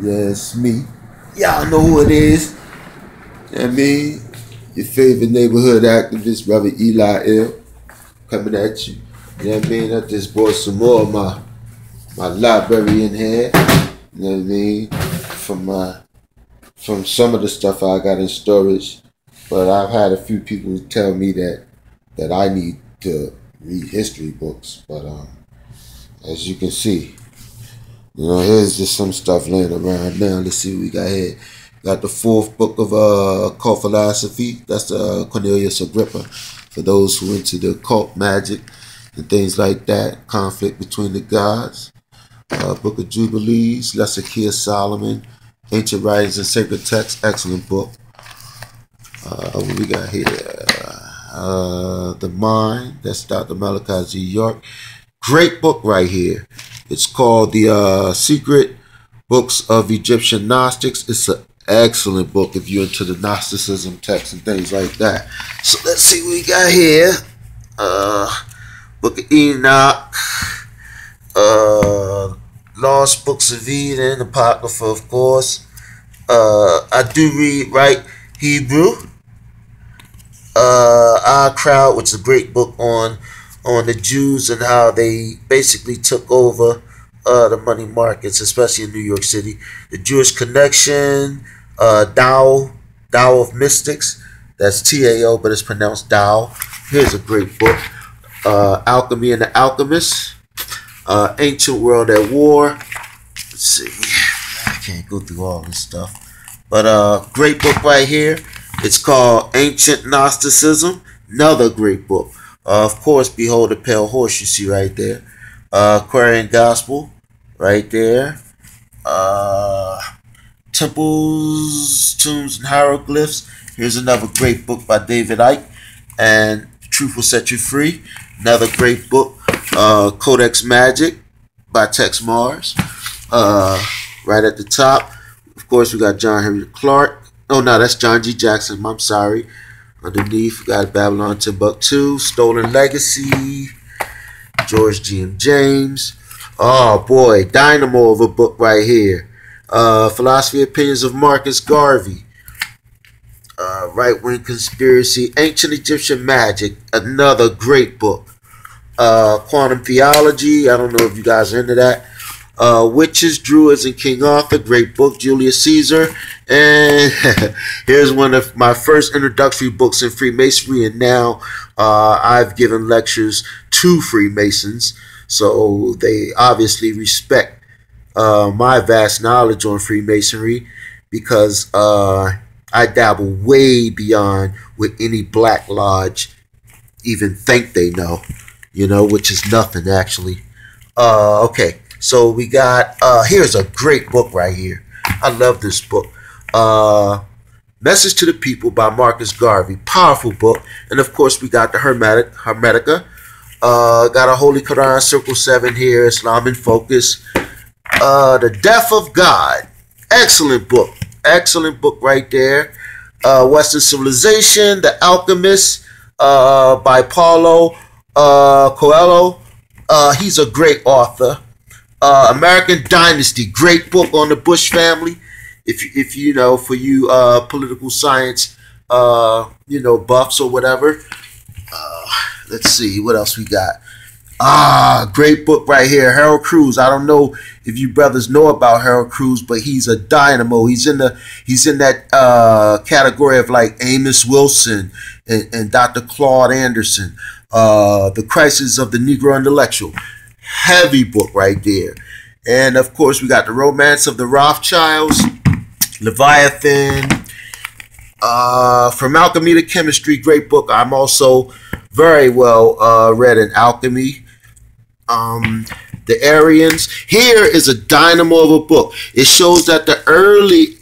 Yeah, it's me. Y'all know who it is. I mean, your favorite neighborhood activist, Brother Elihu, coming at you. You know what I mean? I just bought some more of my library in here. You know what I mean? From some of the stuff I got in storage. But I've had a few people tell me that I need to read history books. But as you can see, here's just some stuff laying around now. Let's see what we got here. Got the fourth book of cult philosophy. That's Cornelius Agrippa. For those who into the cult magic and things like that. Conflict between the gods. Book of Jubilees. Lesser Key of Solomon. Ancient Writings and Sacred Texts. Excellent book. What we got here? The Mind. That's Dr. Malachi Z. York. Great book right here. It's called The Secret Books of Egyptian Gnostics. It's an excellent book if you're into the Gnosticism texts and things like that. So let's see what we got here. Book of Enoch. Lost Books of Eden. Apocrypha, of course. I do read Hebrew. Our Crowd, which is a great book on the Jews and how they basically took over the money markets, especially in New York City. The Jewish Connection, Tao of Mystics. That's Tao, but it's pronounced Tao. Here's a great book. Alchemy and the Alchemists. Ancient World at War. Let's see. I can't go through all this stuff. But great book right here. It's called Ancient Gnosticism. Another great book. Of course, Behold the Pale Horse you see right there. Aquarian Gospel right there. Temples, Tombs, and Hieroglyphs. Here's another great book by David Icke. And Truth Will Set You Free. Another great book. Codex Magic by Tex Mars. Right at the top. Of course, we got John Henry Clark. Oh, no, that's John G. Jackson. I'm sorry. Underneath, we got Babylon Timbuktu, Stolen Legacy, George G.M. James. Oh, boy, dynamo of a book right here. Philosophy Opinions of Marcus Garvey. Right Wing Conspiracy, Ancient Egyptian Magic, another great book. Quantum Theology, I don't know if you guys are into that. Witches, Druids, and King Arthur, great book. Julius Caesar. And here's one of my first introductory books in Freemasonry, and now I've given lectures to Freemasons, so they obviously respect my vast knowledge on Freemasonry, because I dabble way beyond what any Black Lodge even think they know, which is nothing actually. Okay, so we got, here's a great book right here. I love this book. Message to the People by Marcus Garvey. Powerful book. And of course, we got the Hermetica. Got a Holy Quran Circle 7 here. Islam in Focus. The Death of God. Excellent book. Excellent book right there. Western Civilization. The Alchemist by Paulo Coelho. He's a great author. American Dynasty. Great book on the Bush family. If you know, for you political science, buffs or whatever. Let's see what else we got. Great book right here, Harold Cruz. I don't know if you brothers know about Harold Cruz, but he's a dynamo. He's in that category of like Amos Wilson and Dr. Claude Anderson. The Crisis of the Negro Intellectual. Heavy book right there. And of course, we got The Romance of the Rothschilds. Leviathan, From Alchemy to Chemistry, great book. I'm also very well read in alchemy. The Aryans. Here is a dynamo of a book. It shows that the early,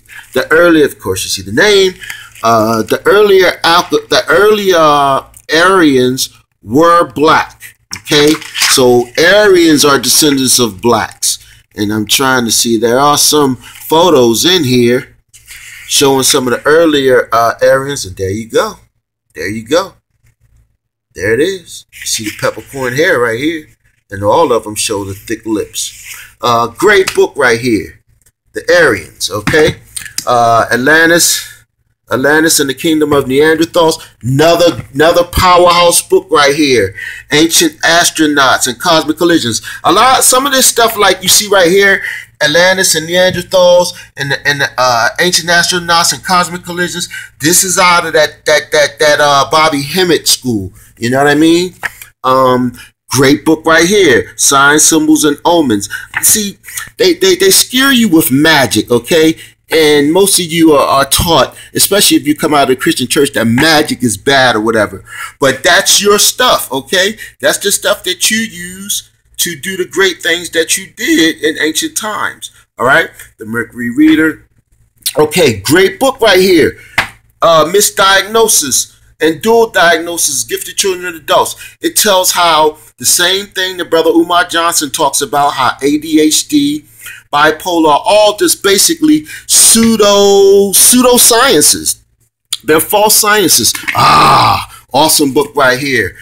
of course, you see the name. The earlier Aryans were black. Okay, so Aryans are descendants of blacks. And I'm trying to see, there are some photos in here showing some of the earlier Aryans, and there you go. There you go. There it is. You see the peppercorn hair right here, and all of them show the thick lips. Great book right here. the Aryans, okay? Atlantis and the Kingdom of Neanderthals. Another powerhouse book right here. Ancient Astronauts and Cosmic Collisions. Some of this stuff like you see right here, Atlantis and Neanderthals and the Ancient Astronauts and Cosmic Collisions. This is out of that Bobby Hemmett school. You know what I mean? Great book right here. Signs, Symbols, and Omens. See, they scare you with magic, okay? And most of you are taught, especially if you come out of the Christian church, that magic is bad or whatever. But that's your stuff, okay? That's the stuff that you use to do the great things that you did in ancient times. All right? The Mercury Reader. Okay, great book right here. Misdiagnosis and Dual Diagnosis, Gifted Children and Adults. It tells how the same thing that Brother Umar Johnson talks about, how ADHD, bipolar, all just basically pseudosciences. They're false sciences. Awesome book right here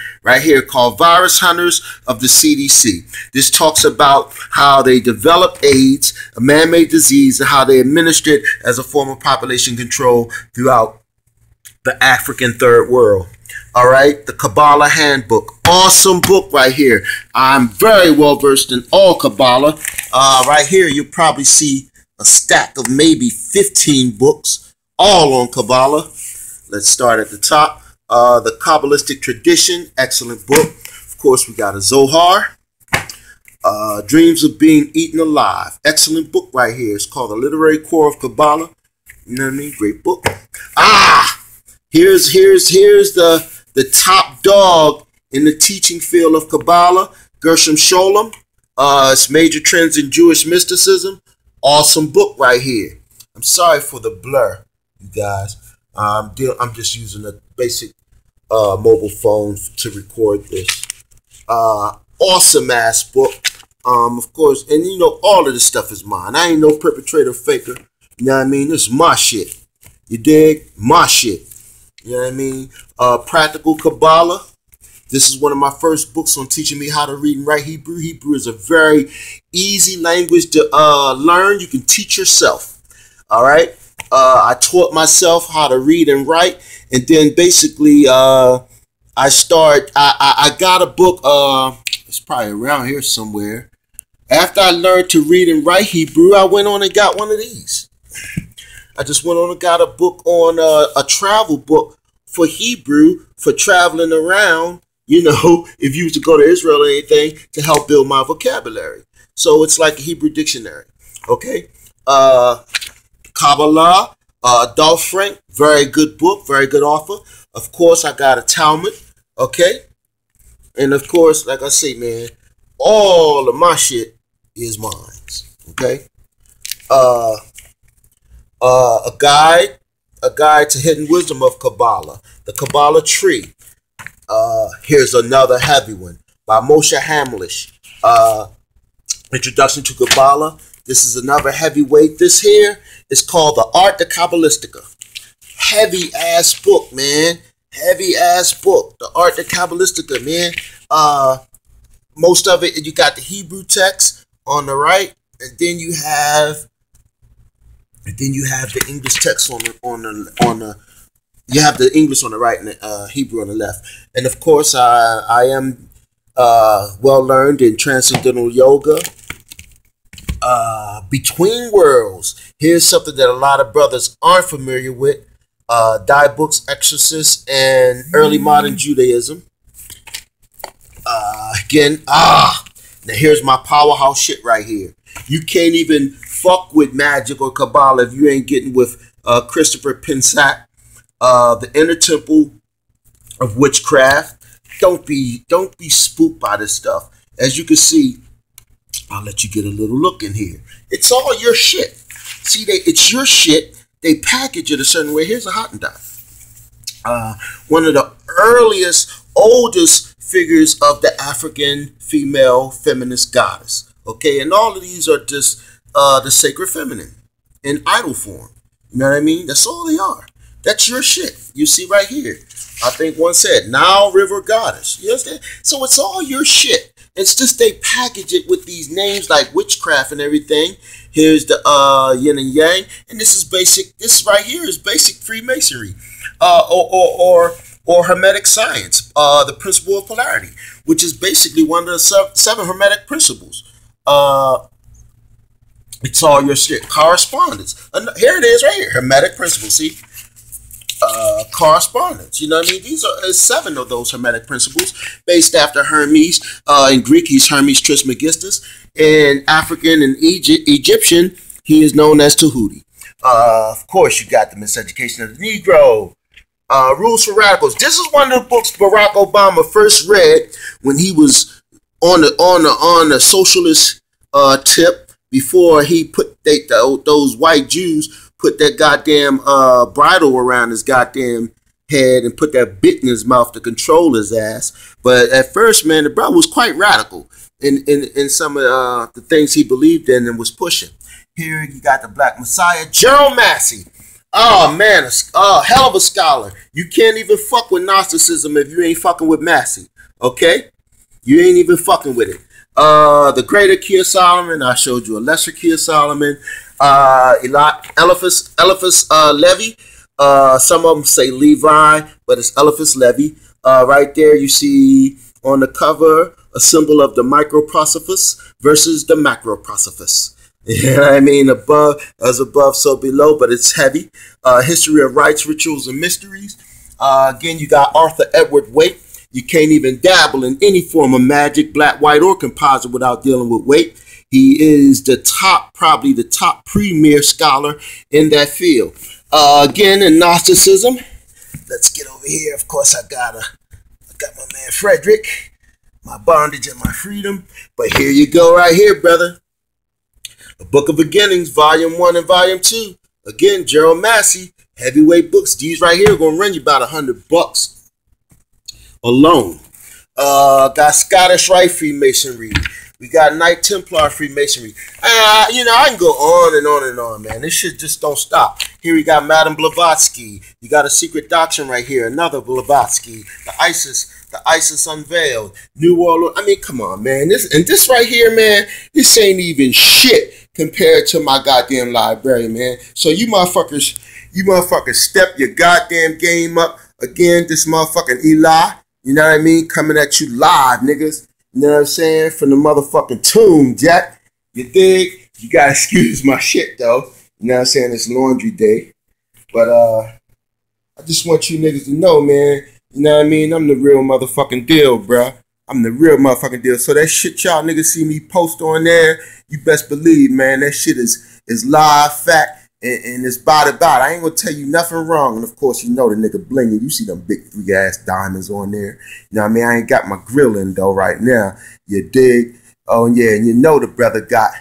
called Virus Hunters of the CDC. This talks about how they developed AIDS, a man-made disease, and how they administer it as a form of population control throughout the African third world. All right, the Kabbalah Handbook. Awesome book right here. I'm very well versed in all Kabbalah. Right here, you'll probably see a stack of maybe 15 books, all on Kabbalah. Let's start at the top. The Kabbalistic Tradition, excellent book. Of course, we got a Zohar. Dreams of Being Eaten Alive, excellent book right here. It's called The Literary Core of Kabbalah. You know what I mean? Great book. Here's the top dog in the teaching field of Kabbalah, Gershom Scholem. It's Major Trends in Jewish Mysticism. Awesome book right here. I'm sorry for the blur, you guys. I'm just using a basic mobile phone to record this. Awesome ass book. Of course, and you know, all of this stuff is mine. I ain't no perpetrator faker. You know what I mean? This is my shit. You dig? My shit. You know what I mean? Practical Kabbalah. This is one of my first books on teaching me how to read and write Hebrew. Hebrew is a very easy language to learn. You can teach yourself. All right. I taught myself how to read and write, and then basically I got a book. It's probably around here somewhere. After I learned to read and write Hebrew, I went on and got one of these. I just went on and got a book on a travel book for Hebrew for traveling around, you know, if you was to go to Israel or anything, to help build my vocabulary. So it's like a Hebrew dictionary. Okay. Kabbalah, Dolph Frank, very good book, very good author. Of course, I got a Talmud. Okay. And of course, like I say, man, all of my shit is mine. Okay. A guide to hidden wisdom of Kabbalah, the Kabbalah tree. Here's another heavy one by Moshe Hamlish. Introduction to Kabbalah. This is another heavyweight. This here is called The Art of Kabbalistica. Heavy ass book, man. Heavy ass book. The Art of Kabbalistica, man. Most of it, you got the Hebrew text on the right, and then you have the English text on the you have the English on the right and the Hebrew on the left. And of course, I am well learned in Transcendental Yoga. Between Worlds. Here's something that a lot of brothers aren't familiar with. Die Books, Exorcists, and Early Modern Judaism. Now here's my powerhouse shit right here. You can't even fuck with magic or Kabbalah if you ain't getting with Christopher Pensac, The Inner Temple of Witchcraft. Don't be spooked by this stuff. As you can see, I'll let you get a little look in here. It's all your shit. See, it's your shit. They package it a certain way. Here's a Hottentot. One of the oldest figures of the African female feminist goddess. Okay, and all of these are just the sacred feminine in idol form. You know what I mean? That's all they are. That's your shit. You see right here. I think one said, Nile River Goddess. You understand? So it's all your shit. It's just they package it with these names like witchcraft and everything. Here's the yin and yang, and this is basic. This right here is basic Freemasonry, or Hermetic science, the principle of polarity, which is basically one of the seven Hermetic principles. It's all your shit. Correspondence. Here it is right here. Hermetic principle. See? Correspondence. You know what I mean? These are seven of those Hermetic principles based after Hermes. In Greek, he's Hermes Trismegistus. In African and Egyptian, he is known as Tahuti. Of course, you got the Miseducation of the Negro. Rules for Radicals. This is one of the books Barack Obama first read when he was on the socialist tip, before he put those white Jews put that goddamn bridle around his goddamn head and put that bit in his mouth to control his ass. But at first, man, the brother was quite radical in some of the things he believed in and was pushing. Here you got the Black Messiah, Gerald Massey. Oh man, a hell of a scholar. You can't even fuck with Gnosticism if you ain't fucking with Massey. Okay? You ain't even fucking with it. The greater Key of Solomon, I showed you a lesser Key of Solomon. Eliphas Levi. Some of them say Levi, but it's Eliphas Levi. Right there you see on the cover a symbol of the microprosopis versus the macroprosopis. You know what I mean? As above, so below, but it's heavy. History of Rites, Rituals, and Mysteries. Again, you got Arthur Edward Waite. You can't even dabble in any form of magic, black, white, or composite without dealing with Waite. He is the top, probably the top premier scholar in that field. Again, in Gnosticism, let's get over here. Of course, I got my man Frederick, my bondage and my freedom. But here you go right here, brother. The Book of Beginnings, Volume 1 and Volume 2. Again, Gerald Massey, heavyweight books. These right here are going to run you about $100 alone. Got Scottish Rite Freemasonry. We got Knight Templar Freemasonry. You know, I can go on and on and on, man. This shit just don't stop. Here we got Madame Blavatsky. You got a Secret Doctrine right here. Another Blavatsky. The ISIS Unveiled. New World. I mean, come on, man. This right here, man, this ain't even shit compared to my goddamn library, man. So you motherfuckers step your goddamn game up. Again, this motherfucking Eli. You know what I mean? Coming at you live, niggas. You know what I'm saying? From the motherfucking tomb, Jack. You dig? You gotta excuse my shit, though. You know what I'm saying? It's laundry day. But, I just want you niggas to know, man. You know what I mean? I'm the real motherfucking deal, bruh. I'm the real motherfucking deal. So that shit y'all niggas see me post on there, you best believe, man, that shit is live, fact. And it's body. I ain't gonna tell you nothing wrong. And of course, you know the nigga blinging. You see them big 3-ass diamonds on there. You know what I mean? I ain't got my grill in though right now. You dig? Oh yeah, and you know the brother got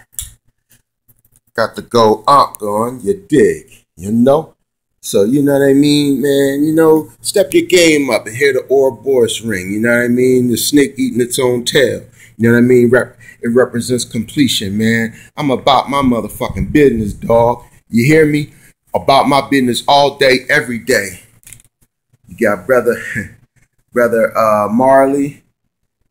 the gold ankh on. You dig? You know? So you know what I mean, man? You know, step your game up and hear the Ouroboros ring. You know what I mean? The snake eating its own tail. You know what I mean? It represents completion, man. I'm about my motherfucking business, dog. You hear me? About my business all day, every day. You got brother Marley.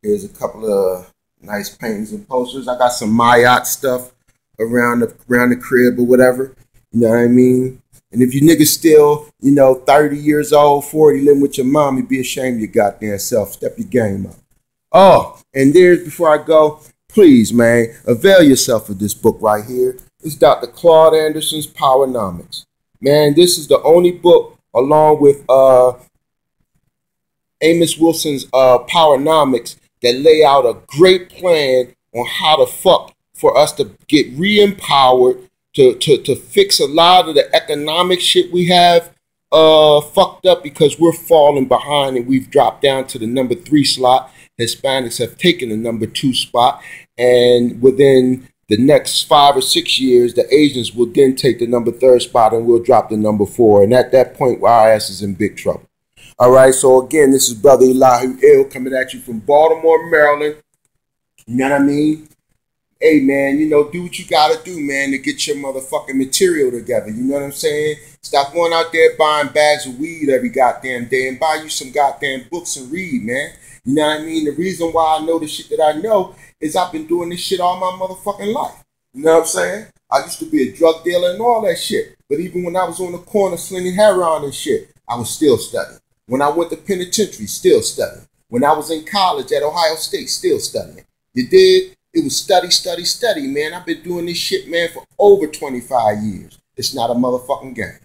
Here's a couple of nice paintings and posters. I got some Mayat stuff around the crib or whatever. You know what I mean? And if you niggas still, you know, 30 years old, 40, living with your mom, you be ashamed of your goddamn self. Step your game up. Oh, and there's, before I go, please, man, avail yourself of this book right here. It's Dr. Claude Anderson's Powernomics. Man, this is the only book, along with Amos Wilson's Powernomics, that lay out a great plan on how to fuck for us to get re-empowered, to fix a lot of the economic shit we have fucked up because we're falling behind and we've dropped down to the number 3 slot. Hispanics have taken the number 2 spot, and within the next 5 or 6 years, the Asians will then take the number 3 spot and we'll drop the number 4. And at that point, our ass is in big trouble. All right, so again, this is Brother Elihu Ill coming at you from Baltimore, Maryland. You know what I mean? Hey, man, you know, do what you got to do, man, to get your motherfucking material together. You know what I'm saying? Stop going out there buying bags of weed every goddamn day and buy you some goddamn books and read, man. You know what I mean? The reason why I know the shit that I know is I've been doing this shit all my motherfucking life. You know what I'm saying? I used to be a drug dealer and all that shit. But even when I was on the corner slinging heroin and shit, I was still studying. When I went to penitentiary, still studying. When I was in college at Ohio State, still studying. You dig? It was study, study, study, man. I've been doing this shit, man, for over 25 years. It's not a motherfucking game.